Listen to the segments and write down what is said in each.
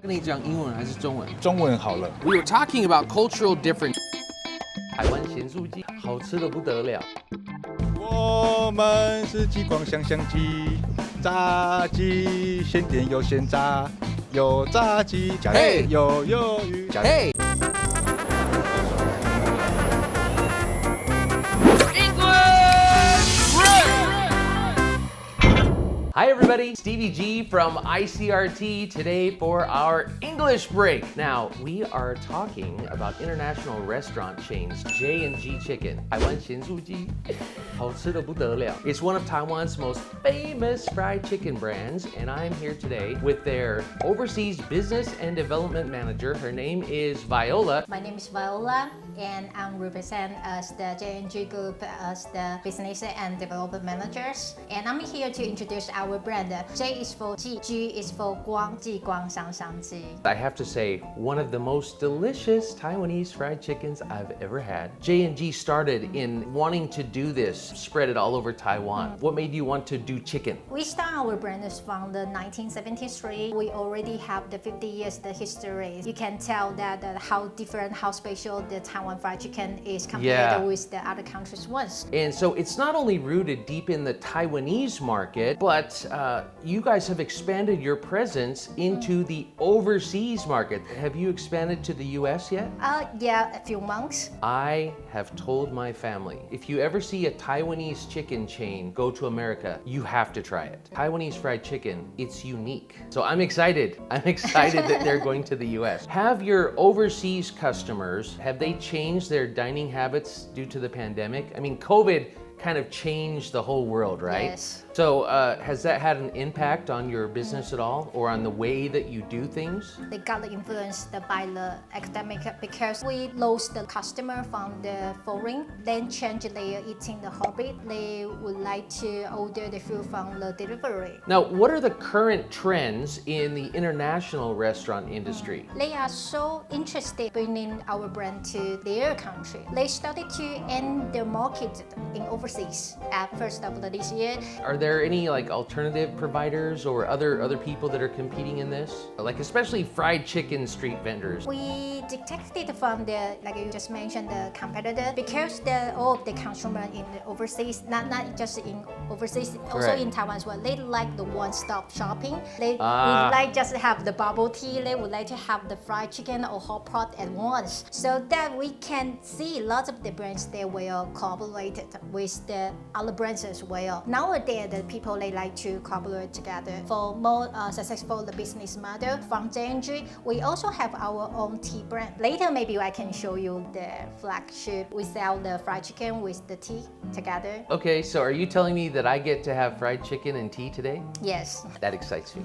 跟你讲英文还是中文？中文好了。 We were talking about cultural difference. 台湾咸酥鸡好吃的不得了。我们是继光香香鸡，炸鸡现点有现炸，有炸鸡加嘿有鱿鱼加。 Hey! Hi everybody, Stevie G from ICRT today for our English break. Now, we are talking about international restaurant chains J&G Chicken, 台湾咸酥鸡好吃的不得了. It's one of Taiwan's most famous fried chicken brands, and I'm here today with their overseas business and development manager. Her name is Viola. My name is Viola, and I'm represent as the J&G Group as the business and development managers. And I'm here to introduce our brand. J is for G, G is for 光, 继光香香鸡. I have to say, one of the most delicious Taiwanese fried chickens I've ever had. J&G started in wanting to do this, spread it all over Taiwan. What made you want to do chicken? We start our brand from the 1973. We already have the 50 years the history. You can tell that how different, how special the Taiwan fried chicken is compared with the other countries' ones. And so it's not only rooted deep in the Taiwanese market, but you guys have expanded your presence into the overseas market. Have you expanded to the US yet? Yeah, a few months. I have told my family, if you ever see a Taiwanese chicken chain go to America, you have to try it. Taiwanese fried chicken, it's unique. So I'm excited. I'm excited that they're going to the US. Have your overseas customers, have they changed their dining habits due to the pandemic? I mean, COVID kind of changed the whole world, right? Yes. So has that had an impact on your business at all, or on the way that you do things? They got influenced by the academic because we lost the customer from the foreign, then change their eating the habit. They would like to order the food from the delivery. Now, what are the current trends in the international restaurant industry? They are so interested bringing our brand to their country. They started to end the market in overseas at first of this year. Are there any like alternative providers or other people that are competing in this? Like especially fried chicken street vendors. We detected from the, like you just mentioned, the competitor, because all of the consumer in the overseas, not just in overseas, also Correct. in Taiwan as well, they like the one-stop shopping. They would like just have the bubble tea, they would like to have the fried chicken or hot pot at once. So that we can see lots of the brands, they will collaborate with the other brands as well. Nowadays, the people, they like to collaborate together for more successful the business model. From J&G, we also have our own tea brand. Later, maybe I can show you the flagship. We sell the fried chicken with the tea together. Okay, so are you telling me that I get to have fried chicken and tea today? Yes. That excites me.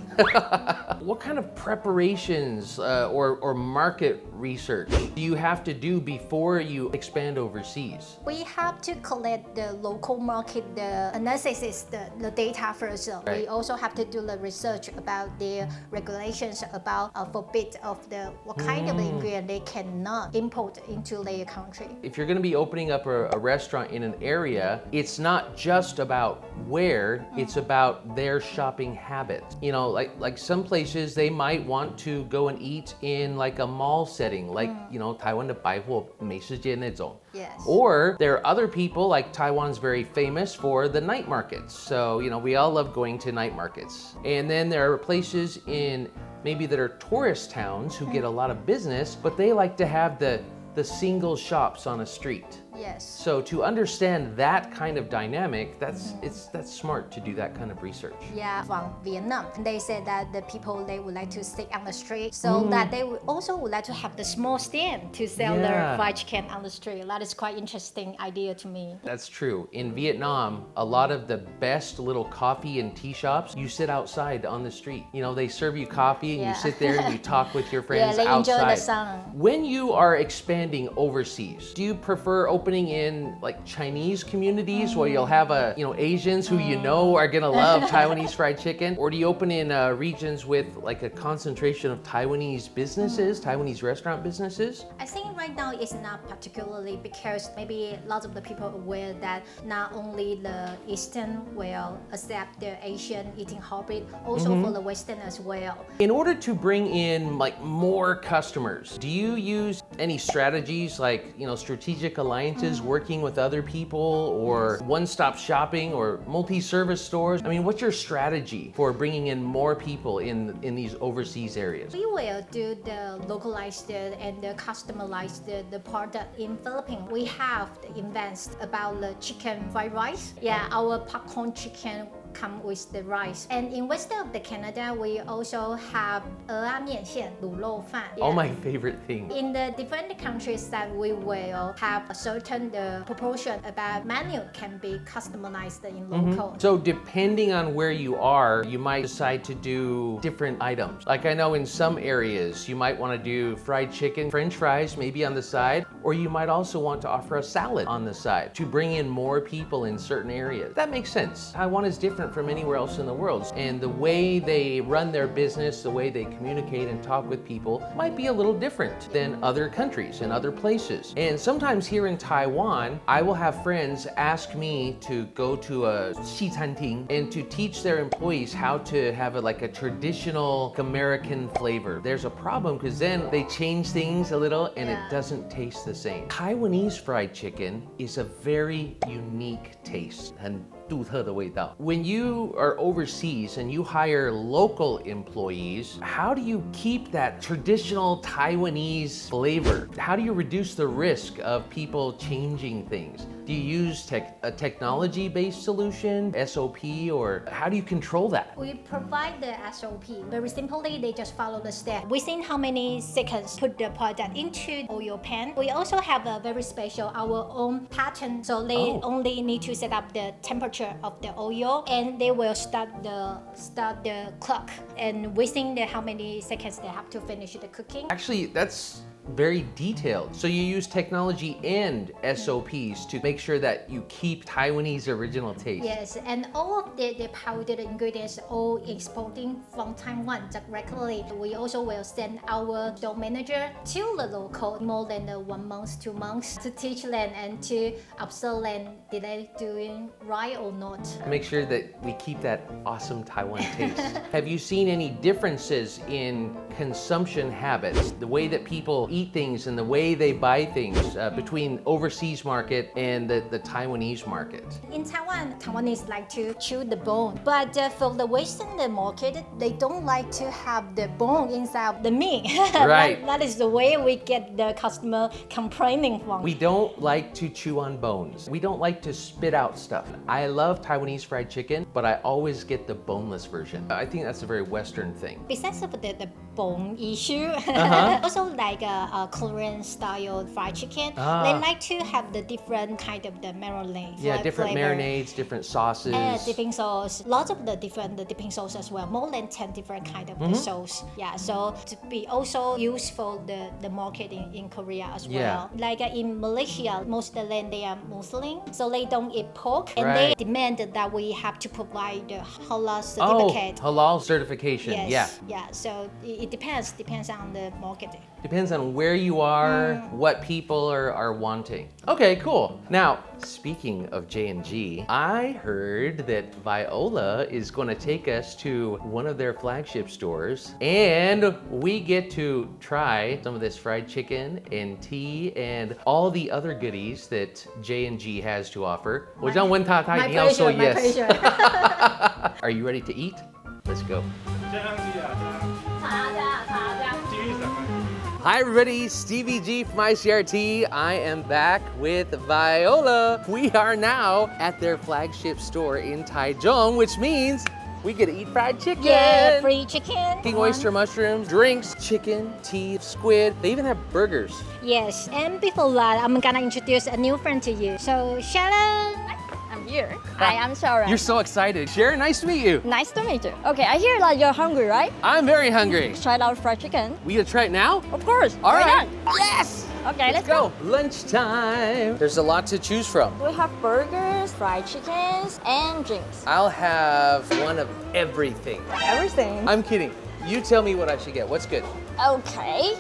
What kind of preparations or market research do you have to do before you expand overseas? We have to collect the local market, the analysis, the data first. Right. We also have to do the research about their regulations about forbid of what kind of ingredient they cannot import into their country. If you're going to be opening up a restaurant in an area, it's not just about where, it's about their shopping habits. You know, like some places they might want to go and eat in like a mall setting, like, you know, Taiwan 的百货美食街那种. Yes. Or there are other people, like Taiwan's very famous for the night markets. So, you know, we all love going to night markets. And then there are places in maybe that are tourist towns who get a lot of business, but they like to have the single shops on a street. Yes. So to understand that kind of dynamic, that's smart to do that kind of research. Yeah, from Vietnam. They said that the people, they would like to sit on the street, so that they would also would like to have the small stand to sell their fried chicken on the street. That is quite interesting idea to me. That's true. In Vietnam, a lot of the best little coffee and tea shops, you sit outside on the street. You know, they serve you coffee and you sit there and you talk with your friends they outside. enjoy the sun. When you are expanding overseas, do you prefer opening in like Chinese communities where you'll have Asians who are gonna love Taiwanese fried chicken? Or do you open in regions with like a concentration of Taiwanese businesses, Taiwanese restaurant businesses? I think right now it's not particularly because maybe lots of the people are aware that not only the Eastern will accept the Asian eating habit, also for the Western as well. In order to bring in like more customers, do you use any strategies like, strategic alliances, working with other people, or one-stop shopping, or multi-service stores? I mean, what's your strategy for bringing in more people in these overseas areas? We will do the localized and the customized the product in Philippines. We have invest about the chicken fried rice. Yeah, our popcorn chicken come with the rice. And in west of the Canada, we also have 蚵仔面线,卤肉饭. All my favorite things. In the different countries that we will have a certain proportion about menu can be customized in local. So depending on where you are, you might decide to do different items. Like I know in some areas, you might want to do fried chicken, French fries maybe on the side, or you might also want to offer a salad on the side to bring in more people in certain areas. That makes sense. Taiwan is different from anywhere else in the world, and the way they run their business, the way they communicate and talk with people might be a little different than other countries and other places. And sometimes here in Taiwan, I will have friends ask me to go to a 西餐厅 and to teach their employees how to have a traditional American flavor. There's a problem because then they change things a little and it doesn't taste the same. Taiwanese fried chicken is a very unique taste. 很独特的味道. When you are overseas and you hire local employees, how do you keep that traditional Taiwanese flavor? How do you reduce the risk of people changing things? Do you use a technology-based solution, SOP, or how do you control that? We provide the SOP. Very simply, they just follow the step. Within how many seconds put the product into oil pan. We also have a very special, our own pattern. So they only need to set up the temperature of the oil, and they will start the clock. And within how many seconds they have to finish the cooking. Actually, that's very detailed. So you use technology and SOPs to make sure that you keep Taiwanese original taste. Yes, and all of the powdered ingredients all exporting from Taiwan directly. We also will send our store manager to the local more than 1 month, 2 months to teach them and to observe them, did they doing right or not. Make sure that we keep that awesome Taiwan taste. Have you seen any differences in consumption habits, the way that people eat things and the way they buy things between overseas market and the Taiwanese market? In Taiwan, Taiwanese like to chew the bone, but for the Western market, they don't like to have the bone inside the meat. Right. That is the way we get the customer complaining from. We don't like to chew on bones. We don't like to spit out stuff. I love Taiwanese fried chicken, but I always get the boneless version. I think that's a very Western thing. Besides of the bone issue, also like a Korean style fried chicken, they like to have the different kind of the marinade. Yeah, different flavor. Marinades, different sauces. Dipping sauce, lots of the different dipping sauce as well, more than 10 different kind of the sauce. Yeah, so to be also used for the market in Korea as well. Like in Malaysia, most of them they are Muslim, so they don't eat pork, and they demand that we have to provide the halal certificate. Oh, halal certification. Yes. Yeah. So it depends on the market. Depends on where you are, what people are wanting. Okay, cool. Now, speaking of J&G, I heard that Viola is going to take us to one of their flagship stores, and we get to try some of this fried chicken and tea and all the other goodies that J&G has to offer. 我这样问他，他一定要说 yes. My pleasure. Are you ready to eat? Let's go. Hi everybody, Stevie G from ICRT. I am back with Viola. We are now at their flagship store in Taichung, which means we get to eat fried chicken. Yeah, free chicken. King oyster mushrooms, drinks, chicken, tea, squid. They even have burgers. Yes, and before that, I'm gonna introduce a new friend to you. So, Sharon. I'm here. Hi, I'm Sharon. You're so excited. Sharon, nice to meet you. Nice to meet you. Okay, I hear that you're hungry, right? I'm very hungry. Try out fried chicken. We gonna try it now? Of course. All Right right. on. Yes! Okay, let's Go. Lunchtime. There's a lot to choose from. We have burgers, fried chickens, and drinks. I'll have one of everything. Everything. I'm kidding. You tell me what I should get. What's good? Okay.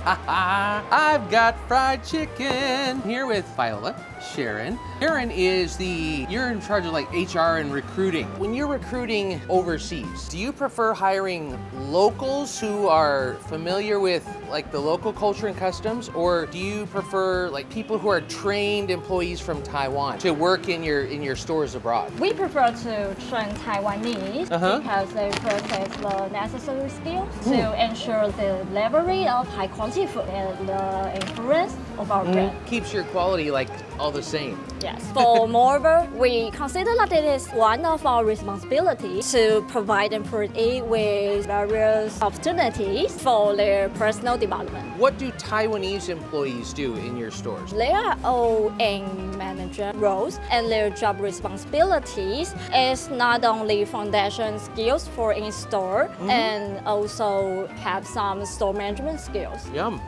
I've got fried chicken. Here with Viola, Sharon. Sharon is you're in charge of like HR and recruiting. When you're recruiting overseas, do you prefer hiring locals who are familiar with like the local culture and customs, or do you prefer like people who are trained employees from Taiwan to work in your stores abroad? We prefer to train Taiwanese because they possess the necessary skills to ensure the delivery of high quality food and the influence of our brand. Keeps your quality like all the same. Yes. For moreover, we consider that it is one of our responsibilities to provide employees with various opportunities for their personal development. What do Taiwanese employees do in your stores? They are all in manager roles, and their job responsibilities is not only foundation skills for in-store and also have some store management skills. Yum.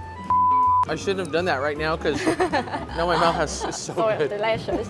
I shouldn't have done that right now because now my mouth is so good. Delicious.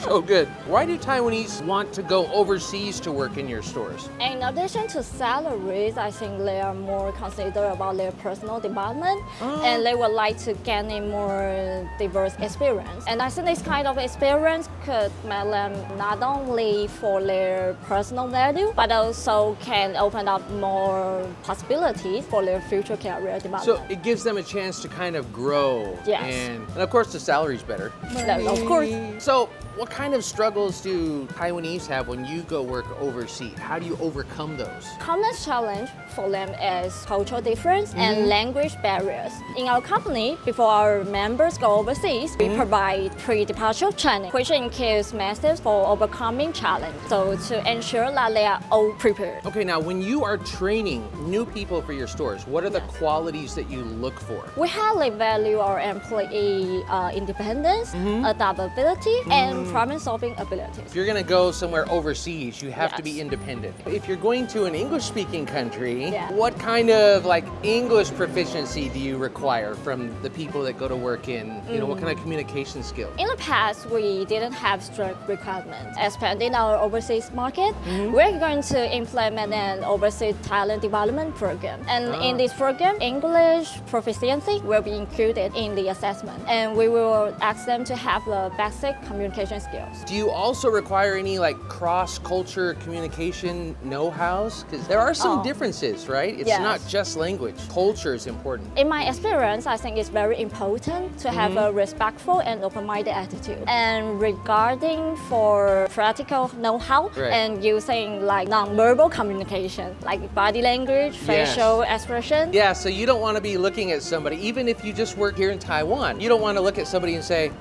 So good. Why do Taiwanese want to go overseas to work in your stores? In addition to salaries, I think they are more considerate about their personal development and they would like to gain a more diverse experience. And I think this kind of experience could make them not only for their personal value, but also can open up more possibilities for their future career development. So it gives them a chance to kind of grow. Yes. And of course the salary's better. Of course. So what kind of struggles do Taiwanese have when you go work overseas? How do you overcome those? Common challenge for them is cultural difference and language barriers. In our company, before our members go overseas, we provide pre-departure training, which includes methods for overcoming challenge, so to ensure that they are all prepared. Okay, now when you are training new people for your stores, what are the qualities that you look for? We highly value our employee independence, adaptability, and problem-solving abilities. If you're gonna go somewhere overseas, you have to be independent. If you're going to an English-speaking country, what kind of like English proficiency do you require from the people that go to work in, you know, what kind of communication skills? In the past, we didn't have strict requirements. Expanding our overseas market, we're going to implement an overseas talent development program. And in this program, English proficiency will be included in the assessment. And we will ask them to have the basic communication skills. Do you also require any like cross-culture communication know-hows? Because there are some differences, right? It's not just language. Culture is important. In my experience, I think it's very important to have a respectful and open-minded attitude. And regarding for practical know-how and using like non-verbal communication, like body language, facial expression. Yeah, so you don't want to be looking at somebody, even if you just work here in Taiwan, you don't want to look at somebody and say,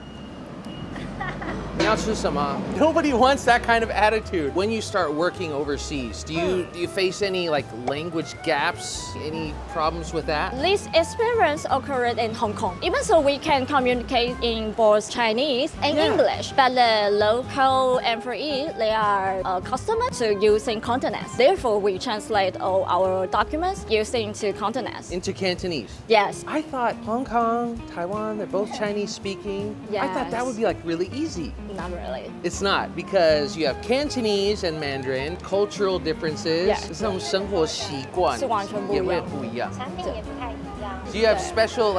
你要吃什么? Nobody wants that kind of attitude. When you start working overseas, do you face any like language gaps? Any problems with that? This experience occurred in Hong Kong. Even so, we can communicate in both Chinese and English, but the local employees, they are accustomed to using Cantonese. Therefore, we translate all our documents using to Cantonese. Into Cantonese? Yes. I thought Hong Kong, Taiwan, they're both Chinese speaking. I thought that would be like really easy. Not really. It's not, because you have Cantonese and Mandarin, cultural differences, 这种生活习惯是完全不一样。也会不一样。产品也不太一样。 Do you have special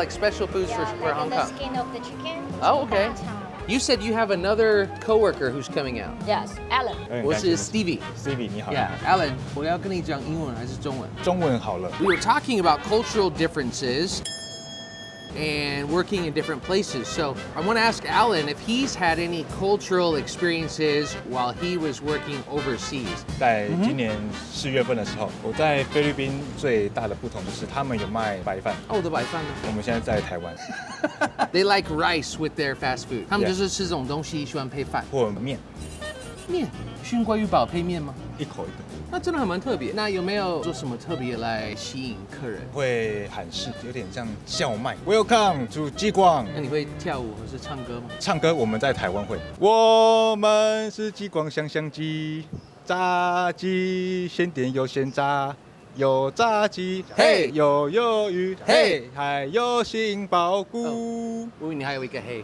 food for Hong The Kong? skin of the chicken. Oh, okay. You said you have another coworker who's coming out. Yes, Alan. 我是 Stevie. Stevie 你好。 Yeah, Alan. 我要跟你讲英文还是中文？中文好了。 We were talking about cultural differences and working in different places. So I want to ask Alan if he's had any cultural experiences while he was working overseas. 在今年4月份的时候，我在菲律宾最大的不同就是他们有卖白饭，哦，我的白饭呢？我们现在在台湾 They like rice with their fast food. 他们就是吃这种东西，喜欢配饭。或面，面，熏鲑鱼堡配面吗？一口一个，那真的还蛮特别。那有没有做什么特别来吸引客人？会喊式，有点像叫卖。Welcome to 继光。那你会跳舞或是唱歌吗？唱歌我们在台湾会。我们是继光香香鸡，炸鸡先点又先炸，有炸鸡，嘿有鱿鱼，嘿，还有杏鲍菇。你还有一个嘿。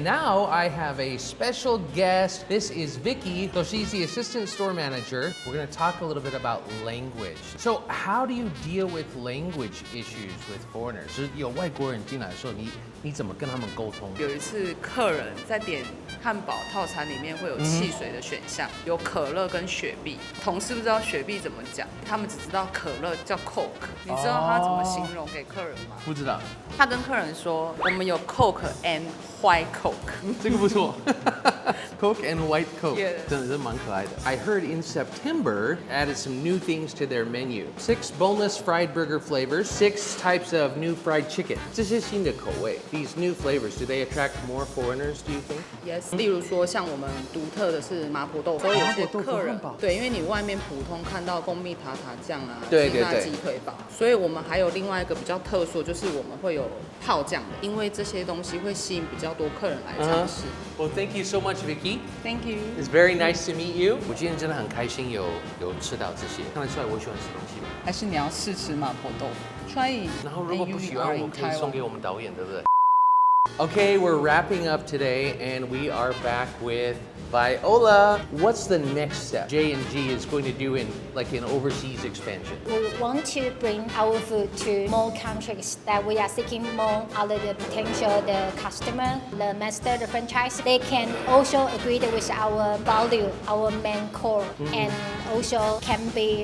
Now I have a special guest. This is Vicky. So she's the assistant store manager. We're going to talk a little bit about language. So how do you deal with language issues with foreigners? 就是有外国人进来的时候，你怎么跟他们沟通？有一次客人在点汉堡套餐里面会有汽水的选项，有可乐跟雪碧。同事不知道雪碧怎么讲，他们只知道可乐叫 Coke。你知道他怎么形容给客人吗？不知道。他跟客人说，我们有 Coke and white Coke。这个不错。Coke and white Coke. Yeah. 真的是蛮可爱的。I heard in September added some new things to their menu. 6 boneless fried burger flavors, 6 types of new fried chicken. 这些新的口味 These new flavors, do they attract more foreigners, do you think? Yes. 例如说，像我们独特的是麻婆豆腐，所以有些客人对，因为你外面普通看到蜂蜜塔塔酱啊，对那鸡腿堡，所以我们还有另外一个比较特殊，就是我们会有泡酱的，因为这些东西会吸引比较多客人来尝试。Well, thank you so much, Vicky. Thank you. It's very nice to meet you. 我今天真的很开心有吃到这些，看得出来我喜欢吃东西吧。还是你要试吃麻婆豆腐 ？Try it. 然后如果不喜欢，我可以送给我们导演，对不对？Okay, we're wrapping up today, and we are back with Viola. What's the next step J&G is going to do in like an overseas expansion? We want to bring our food to more countries that we are seeking more out of the potential, the customer, the master, the franchise. They can also agree with our value, our main core, and also can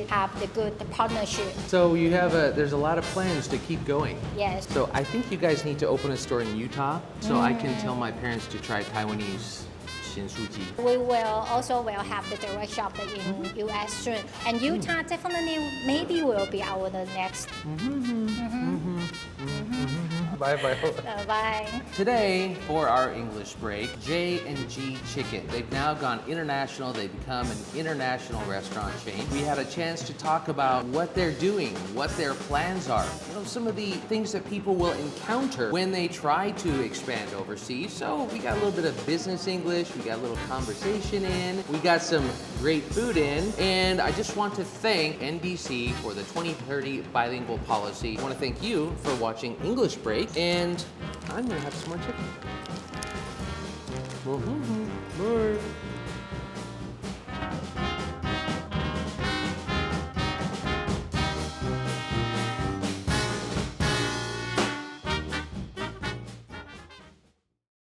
have the good partnership. So you have there's a lot of plans to keep going. Yes. So I think you guys need to open a store in Utah, so I can tell my parents to try Taiwanese鹹酥雞. We will have the direct shop in US soon, and Utah definitely maybe will be our the next. Bye bye. Bye. Today, for our English break, J&G Chicken. They've now gone international. They've become an international restaurant chain. We had a chance to talk about what they're doing, what their plans are. You know, some of the things that people will encounter when they try to expand overseas. So we got a little bit of business English. We got a little conversation in. We got some great food in. And I just want to thank NBC for the 2030 bilingual policy. I want to thank you for watching English Break. And I'm gonna have some more chicken. More.